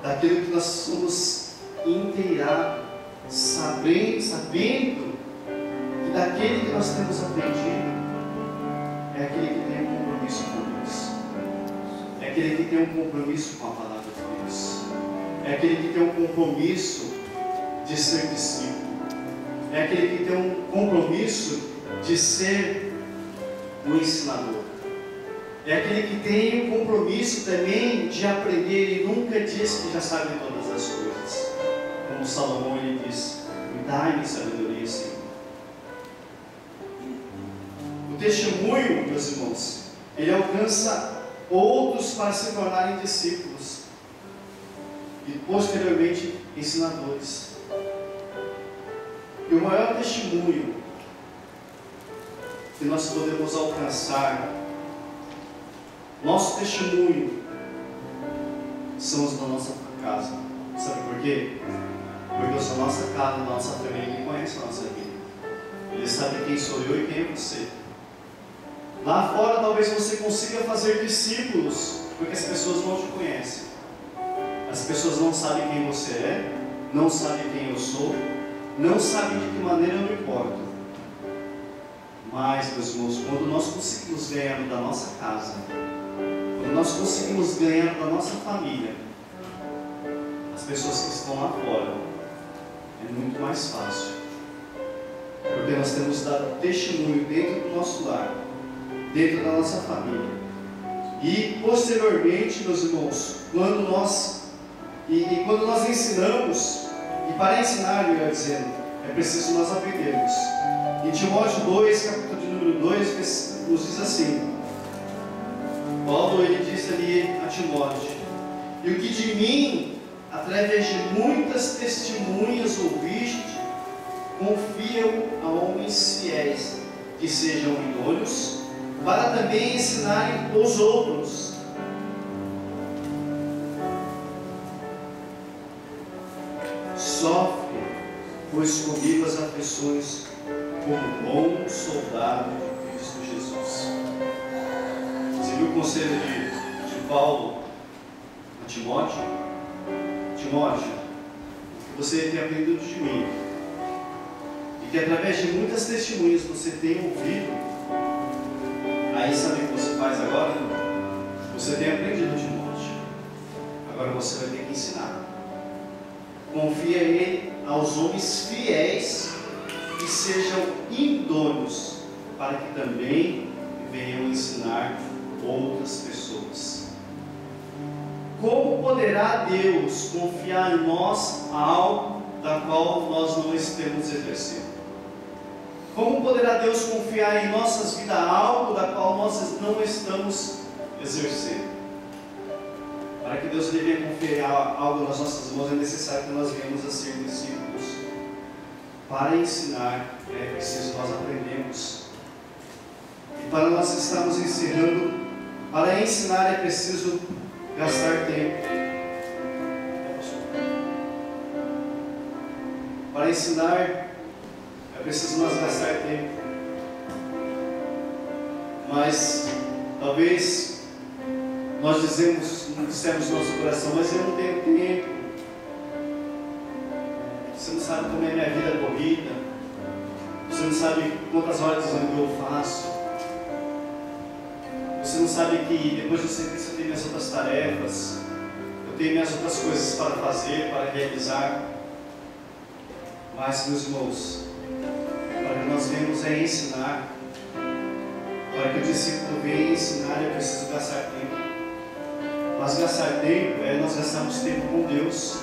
daquilo que nós somos inteirados, sabendo que daquele que nós temos aprendido é aquele que tem um compromisso com Deus, é aquele que tem um compromisso com a palavra de Deus, é aquele que tem um compromisso de ser discípulo, é aquele que tem um compromisso de ser um ensinador, é aquele que tem um compromisso também de aprender e nunca diz que já sabe todas as coisas. Como Salomão ele diz: dai-me sabedoria, Senhor. O testemunho, meus irmãos, ele alcança outros para se tornarem discípulos e posteriormente ensinadores. E o maior testemunho que nós podemos alcançar, nosso testemunho, são os da nossa casa. Sabe por quê? Porque os da nossa casa, da nossa família, que conhece a nossa vida. Ele sabe quem sou eu e quem é você. Lá fora talvez você consiga fazer discípulos, porque as pessoas não te conhecem. As pessoas não sabem quem você é, não sabem quem eu sou, não sabem de que maneira eu me porto. Mas, meus irmãos, quando nós conseguimos ganhar da nossa casa, quando nós conseguimos ganhar da nossa família, as pessoas que estão lá fora, é muito mais fácil. Porque nós temos dado testemunho dentro do nosso lar, dentro da nossa família. E posteriormente, meus irmãos, quando nós ensinamos, e para ensinar, eu ia dizendo, é preciso nós aprendermos. Em Timóteo 2, capítulo de número 2, nos diz assim: Paulo ele diz ali a Timóteo: e o que de mim, através de muitas testemunhas ouviste, confia-o a homens fiéis, que sejam idôneos, para também ensinarem os outros. Sofre, pois comigo as aflições, como bom soldado de Cristo Jesus. Você viu o conselho de Paulo a Timóteo? Timóteo, o que você tem aprendido de mim, e que através de muitas testemunhas você tem ouvido, aí sabe o que você faz agora? Você tem aprendido, Timóteo. Agora você vai ter que ensinar. Confia ele aos homens fiéis que sejam idôneos, para que também venham ensinar outras pessoas. Como poderá Deus confiar em nós algo da qual nós não estamos exercendo? Como poderá Deus confiar em nossas vidas algo da qual nós não estamos exercendo? Para que Deus venha confiar algo nas nossas mãos, é necessário que nós venhamos a ser discípulos. Para ensinar, é preciso nós aprendermos. E para nós estarmos ensinando, para ensinar é preciso gastar tempo. Para ensinar é preciso nós gastar tempo. Mas talvez nós dissemos no nosso coração, mas eu não tenho tempo. Você não sabe como é minha vida corrida. Você não sabe quantas horas eu faço. Você não sabe que depois de você eu tenho minhas outras tarefas. Eu tenho minhas outras coisas para fazer, para realizar. Mas, meus irmãos, para que nós venhamos a ensinar, para que o discípulo venha ensinar, é preciso gastar tempo. Mas gastar tempo é nós gastarmos tempo com Deus.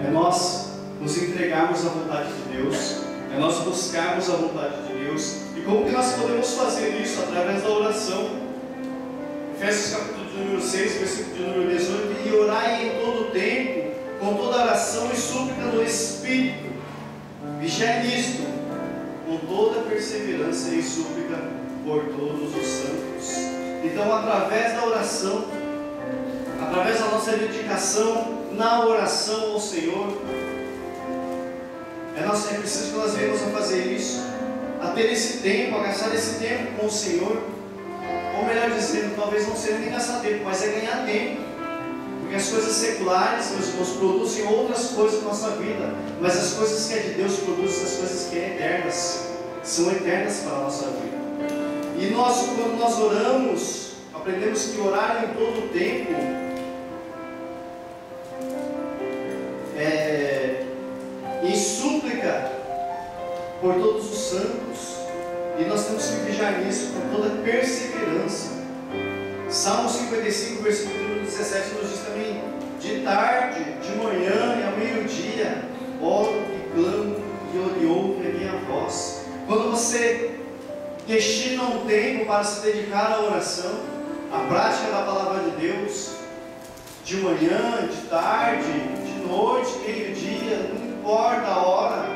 É nós nos entregarmos à vontade de Deus. É nós buscarmos a vontade de Deus. E como que nós podemos fazer isso? Através da oração. Efésios capítulo de número 6, versículo de número 18. E orai em todo o tempo, com toda oração e súplica no Espírito. Vigiai nisto, com toda perseverança e súplica por todos os santos. Então, através da oração, através da nossa dedicação na oração ao Senhor, é preciso que nós venhamos a fazer isso, a ter esse tempo, a gastar esse tempo com o Senhor, ou melhor dizendo, talvez não seja nem gastar tempo, mas é ganhar tempo, porque as coisas seculares, meus irmãos, produzem outras coisas na nossa vida, mas as coisas que é de Deus produzem as coisas que é eternas, são eternas para a nossa vida. E nós, quando nós oramos, aprendemos que orar em todo o tempo em súplica por todos os santos, e nós temos que vigiar nisso com toda perseverança. Salmo 55, versículo 17 nos diz também: de tarde, de manhã e ao meio-dia, oro e clamo, e Ele ouve a minha voz. Quando você destina um tempo para se dedicar à oração, à prática da palavra de Deus, de manhã, de tarde, de noite, meio-dia, não importa a hora,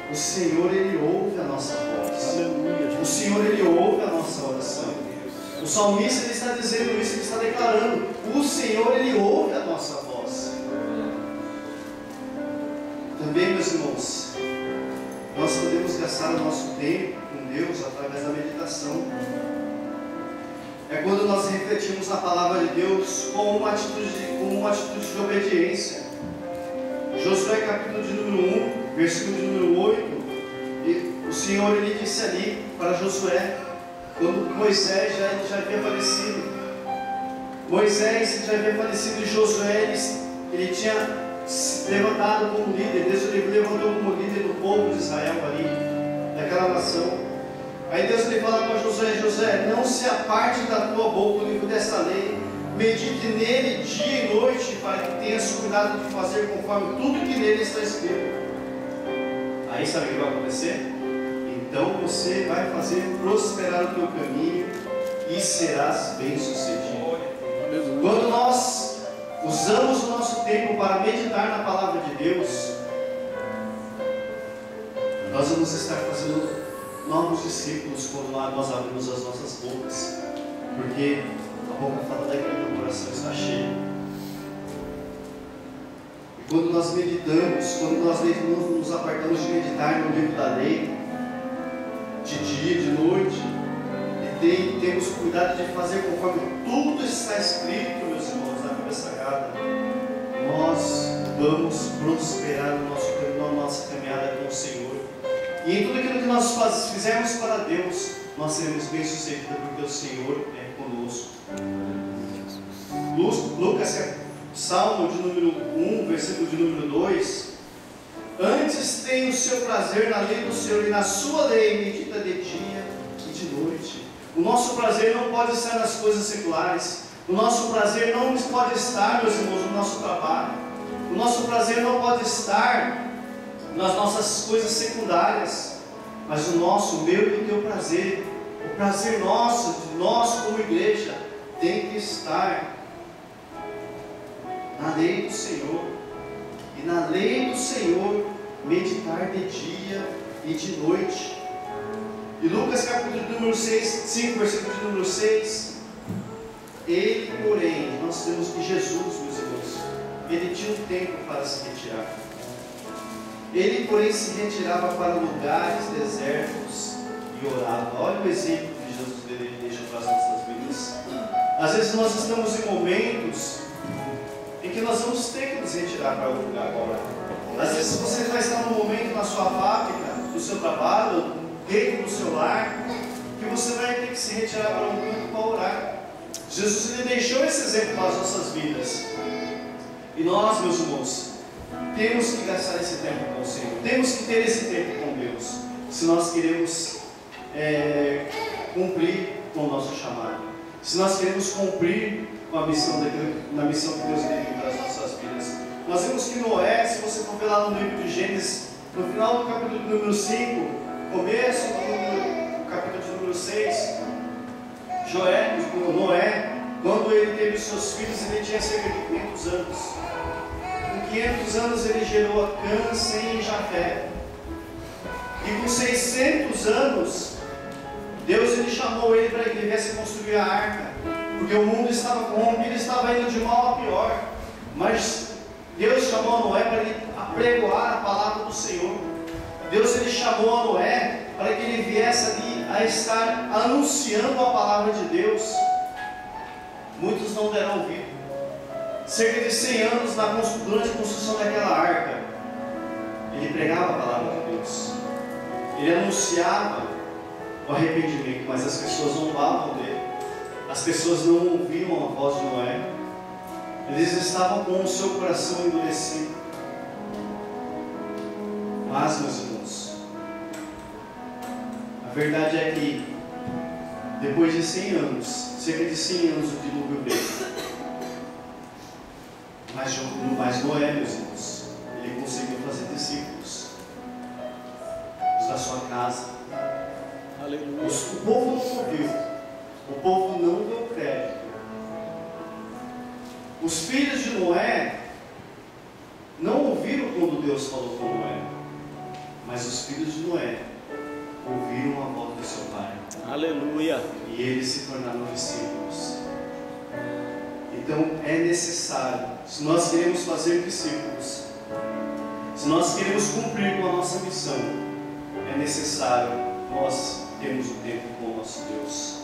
o Senhor, Ele ouve a nossa voz. Aleluia. O Senhor, Ele ouve a nossa oração. O salmista, ele está dizendo isso, ele está declarando: o Senhor, Ele ouve a nossa voz. Também, meus irmãos, nós podemos gastar o nosso tempo com Deus através da meditação. É quando nós refletimos na palavra de Deus com uma atitude de obediência. Josué capítulo de número 1, versículo de número 8, e o Senhor, Ele disse ali para Josué, quando Moisés já havia falecido. Moisés já havia falecido e Josué, ele tinha se levantado como líder. Deus ele levantou como líder do povo de Israel ali, daquela nação. Aí Deus lhe fala para Josué: Josué, não se aparte da tua boca o livro desta lei, medite nele dia e noite, para que tenhas cuidado de fazer conforme tudo que nele está escrito. Aí sabe o que vai acontecer? Então você vai fazer prosperar o teu caminho e serás bem sucedido. Quando nós usamos o nosso tempo para meditar na palavra de Deus, Nós vamos estar fazendo novos discípulos quando nós abrimos as nossas bocas, porque a boca fala daquilo que o coração está cheio. E quando nós meditamos, quando nós nos apartamos de meditar no livro da lei, de dia, de noite, e temos cuidado de fazer conforme tudo está escrito, meus irmãos, na Bíblia Sagrada, nós vamos prosperar no nosso caminho, na nossa caminhada com o Senhor. E em tudo aquilo que nós fizermos para Deus, nós seremos bem-sucedidos, porque o Senhor é conosco. Lucas, Salmo de número 1, versículo de número 2: antes tem o seu prazer na lei do Senhor, e na sua lei medita de dia e de noite. O nosso prazer não pode estar nas coisas seculares. O nosso prazer não pode estar, meus irmãos, no nosso trabalho. O nosso prazer não pode estar nas nossas coisas secundárias, mas o meu e o teu prazer, o prazer nosso, de nós como igreja, tem que estar na lei do Senhor. E na lei do Senhor meditar de dia e de noite. E Lucas capítulo número 5, versículo de número 6: ele, porém, nós temos que Jesus, meus irmãos, ele tinha um tempo para se retirar. Ele, porém, se retirava para lugares desertos e orava. Olha o exemplo que Jesus deixa para as nossas vidas. Às vezes nós estamos em momentos em que nós vamos ter que nos retirar para algum lugar agora. Às vezes você vai estar num momento na sua fábrica, no seu trabalho, dentro do seu lar, que você vai ter que se retirar para um canto para orar. Jesus ele deixou esse exemplo para as nossas vidas. E nós, meus irmãos, temos que gastar esse tempo com o Senhor. Temos que ter esse tempo com Deus, se nós queremos cumprir com o nosso chamado. Se nós queremos cumprir com a missão na missão que Deus deu para as nossas vidas. Nós vimos que Noé, se você for ver lá no livro de Gênesis, no final do capítulo número 5, começo do capítulo de número 6, Noé, quando ele teve seus filhos, ele tinha cerca de 500 anos. Com 500 anos ele gerou a Cã, Sem e Jafé. E com 600 anos, Deus ele chamou ele para que ele viesse construir a arca, porque o mundo estava corrompido, estava indo de mal a pior. Mas Deus chamou a Noé para ele apregoar a palavra do Senhor. Deus ele chamou a Noé para que ele viesse ali a estar anunciando a palavra de Deus. Muitos não deram ouvido. Cerca de 100 anos durante a construção daquela arca, ele pregava a palavra de Deus. Ele anunciava o arrependimento, mas as pessoas zombavam dele. As pessoas não ouviam a voz de Noé. Eles estavam com o seu coração endurecido. Mas, meus irmãos, a verdade é que depois de 100 anos, cerca de 100 anos, o dilúvio veio. Mas Noé, meus irmãos, ele conseguiu fazer discípulos, os da sua casa. Aleluia. O povo não ouviu, o povo não deu crédito. Os filhos de Noé não ouviram quando Deus falou com Noé, mas os filhos de Noé ouviram a voz do seu pai. Aleluia. E eles se tornaram discípulos. Então é necessário, se nós queremos fazer discípulos, se nós queremos cumprir com a nossa missão, é necessário nós termos um tempo com o nosso Deus,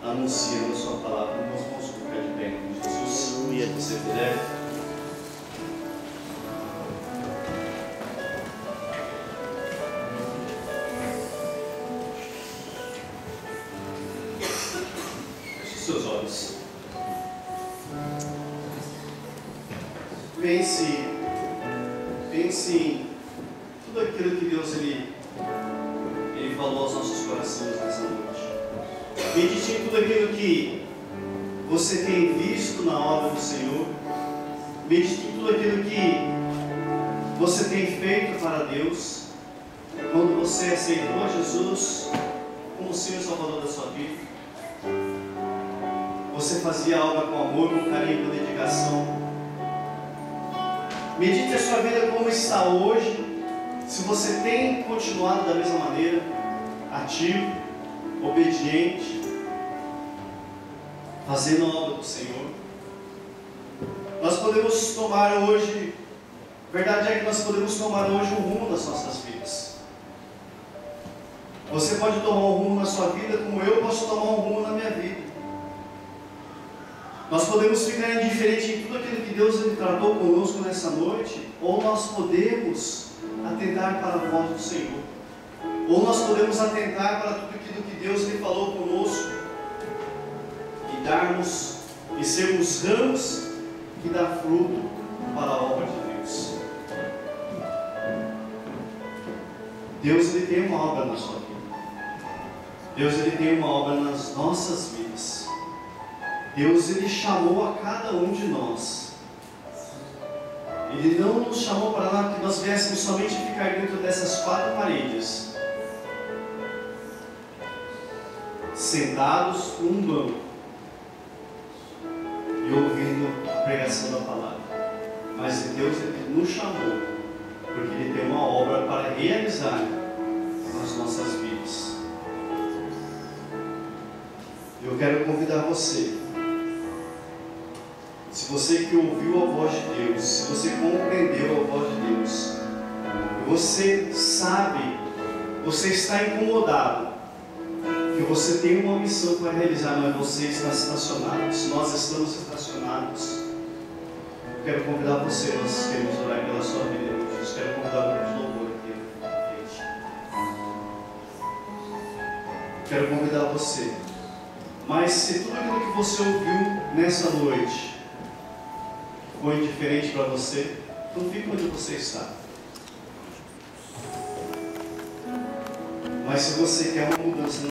anunciando a sua palavra. Nós vamos colocar de pé em nome de Jesus. Se você puder. Feche seus olhos. Pense em tudo aquilo que Deus ele falou aos nossos corações nessa noite. Medite em tudo aquilo que você tem visto na obra do Senhor. Medite em tudo aquilo que você tem feito para Deus. Quando você aceitou a Jesus como o Senhor e Salvador da sua vida, você fazia algo com amor, com carinho, com dedicação. Medite a sua vida como está hoje. se você tem continuado da mesma maneira, ativo, obediente, fazendo a obra do Senhor. Nós podemos tomar hoje, a verdade é que nós podemos tomar hoje um rumo das nossas vidas. Você pode tomar um rumo na sua vida, como eu posso tomar um rumo na minha vida. Nós podemos ficar indiferente em tudo aquilo que Deus ele tratou conosco nessa noite, ou nós podemos atentar para a voz do Senhor, ou nós podemos atentar para tudo aquilo que Deus lhe falou conosco, e darmos, e sermos ramos que dá fruto para a obra de Deus. Deus ele tem uma obra na sua vida. Deus ele tem uma obra nas nossas vidas. Deus ele chamou a cada um de nós. Ele não nos chamou para que nós viéssemos somente ficar dentro dessas quatro paredes, sentados num banco e ouvindo a pregação da palavra. Mas Deus ele nos chamou porque Ele tem uma obra para realizar nas nossas vidas. Eu quero convidar você, se você que ouviu a voz de Deus, se você compreendeu a voz de Deus, e você sabe, você está incomodado, que você tem uma missão para realizar, mas você está estacionado, se nós estamos estacionados, eu quero convidar você, nós queremos orar pela sua vida hoje, eu quero convidar o grupo de louvor aqui à frente. Quero convidar você, mas se tudo aquilo que você ouviu nessa noite foi indiferente para você, não fique onde você está. Mas se você quer uma mudança